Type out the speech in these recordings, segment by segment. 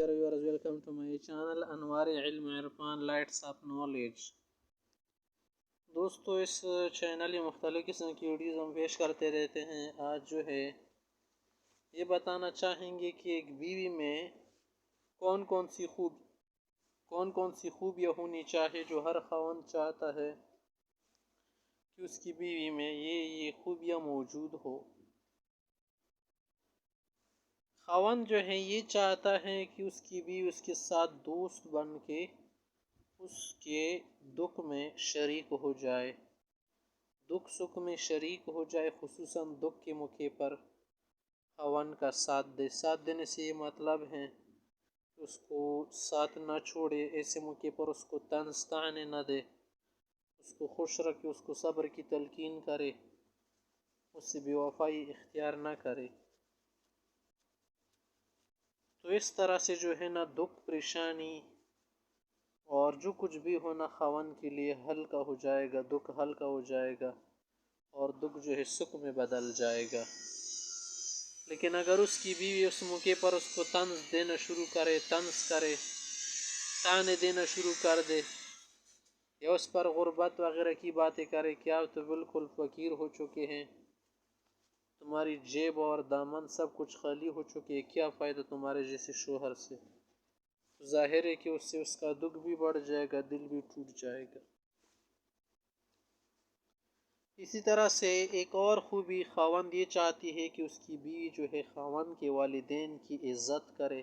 viewers, welcome to my channel انوار علم Irfan lights of knowledge. دوستو، اس channel میں مختلف قسم کی ویڈیوز ہم پیش کرتے رہتے ہیں۔ آج جو ہے یہ بتانا چاہیں گے کہ ایک بیوی میں کون کون سی خوبیاں ہونی چاہیے جو ہر خاوند چاہتا ہے کہ اس کی بیوی میں یہ خوبیاں موجود ہو۔ خاوند جو ہے یہ چاہتا ہے کہ اس کی بیوی اس کے ساتھ دوست بن کے اس کے دکھ میں شریک ہو جائے، دکھ سکھ میں شریک ہو جائے، خصوصاً دکھ کے موقع پر خاوند کا ساتھ دے۔ ساتھ دینے سے یہ مطلب ہے کہ اس کو ساتھ نہ چھوڑے، ایسے موقع پر اس کو طنز طعنے نہ دے، اس کو خوش رکھے، اس کو صبر کی تلقین کرے، اس سے بے وفائی اختیار نہ کرے۔ تو اس طرح سے جو ہے نا دکھ پریشانی اور جو کچھ بھی ہونا خاوند کے لیے ہلکا ہو جائے گا، دکھ ہلکا ہو جائے گا اور دکھ جو ہے سکھ میں بدل جائے گا۔ لیکن اگر اس کی بیوی اس موقع پر اس کو طنز دینا شروع کرے، طنز کرے، طعنے دینا شروع کر دے، یا اس پر غربت وغیرہ کی باتیں کرے کہ آپ تو بالکل فقیر ہو چکے ہیں، تمہاری جیب اور دامن سب کچھ خالی ہو چکے ہیں، کیا فائدہ تمہارے جیسے شوہر سے، تو ظاہر ہے کہ اس سے اس کا دکھ بھی بڑھ جائے گا، دل بھی ٹوٹ جائے گا۔ اسی طرح سے ایک اور خوبی خاوند یہ چاہتی ہے کہ اس کی بیوی جو ہے خاوند کے والدین کی عزت کرے،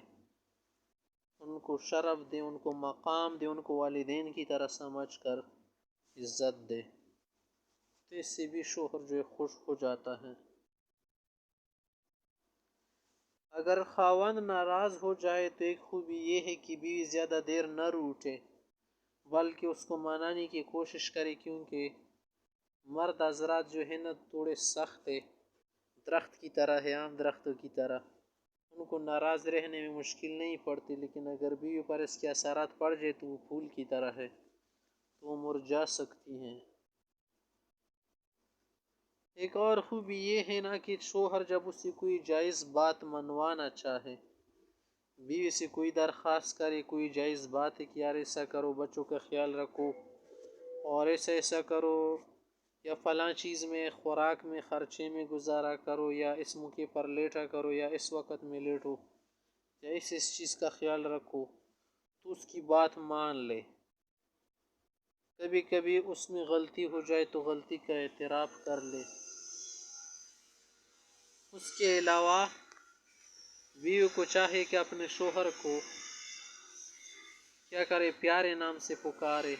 ان کو شرف دے، ان کو مقام دے، ان کو والدین کی طرح سمجھ کر عزت دے، تو اس سے بھی شوہر جو ہے خوش ہو جاتا ہے۔ اگر خاوند ناراض ہو جائے تو ایک خوبی یہ ہے کہ بیوی زیادہ دیر نہ روٹھے، بلکہ اس کو منانے کی کوشش کرے، کیونکہ مرد حضرات جو ہے نا تھوڑے سخت ہے، درخت کی طرح ہے، عام درختوں کی طرح، ان کو ناراض رہنے میں مشکل نہیں پڑتی، لیکن اگر بیوی پر اس کے اثرات پڑ جائے تو وہ پھول کی طرح ہے، تو وہ مرجھا سکتی ہیں۔ ایک اور خوبی یہ ہے نا کہ شوہر جب اس سے کوئی جائز بات منوانا چاہے، بیوی سے کوئی درخواست کرے، کوئی جائز بات ہے کہ یار ایسا کرو، بچوں کا خیال رکھو اور ایسا کرو، یا فلاں چیز میں خوراک میں خرچے میں گزارا کرو، یا اس موقع پر لیٹا کرو، یا اس وقت میں لیٹو، یا اس چیز کا خیال رکھو، تو اس کی بات مان لے۔ کبھی کبھی اس میں غلطی ہو جائے تو غلطی کا اعتراف کر لے۔ اس کے علاوہ بیوی کو چاہے کہ اپنے شوہر کو کیا کرے، پیارے نام سے پکارے،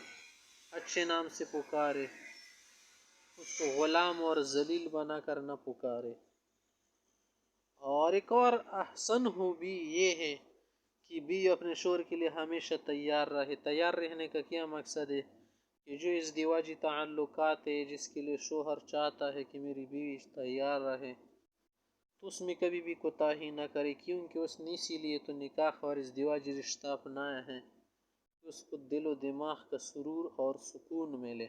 اچھے نام سے پکارے، اس کو غلام اور ذلیل بنا کر نہ پکارے۔ اور ایک اور احسن خوبی یہ ہے کہ بیوی اپنے شوہر کے لیے ہمیشہ تیار رہے۔ تیار رہنے کا کیا مقصد ہے کہ جو ازدواجی تعلقات ہے جس کے لیے شوہر چاہتا ہے کہ میری بیوی تیار رہے، تو اس میں کبھی بھی کوتاہی نہ کرے، کیونکہ اس نے اسی لیے تو نکاح اور ازدواجی رشتہ اپنایا ہے کہ اس کو دل و دماغ کا سرور اور سکون ملے۔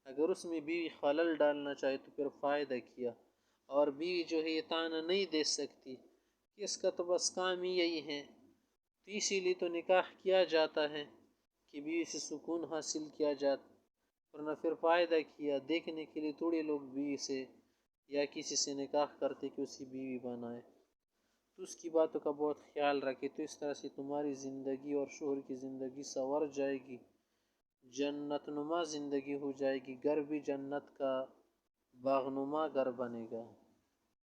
اگر اس میں بیوی خلل ڈالنا چاہے تو پھر فائدہ کیا، اور بیوی جو ہے یہ طعنہ نہیں دے سکتی کہ اس کا تو بس کام ہی یہی ہے، تو اسی لیے تو نکاح کیا جاتا ہے کہ بیوی سے سکون حاصل کیا جاتا، ورنہ پھر فائدہ کیا، دیکھنے کے لیے تھوڑے لوگ بیوی سے یا کسی سے نکاح کرتے کہ اسی بیوی بنائے، تو اس کی باتوں کا بہت خیال رکھے، تو اس طرح سے تمہاری زندگی اور شوہر کی زندگی سنور جائے گی، جنت نما زندگی ہو جائے گی، گھر بھی جنت کا باغ نما گھر بنے گا۔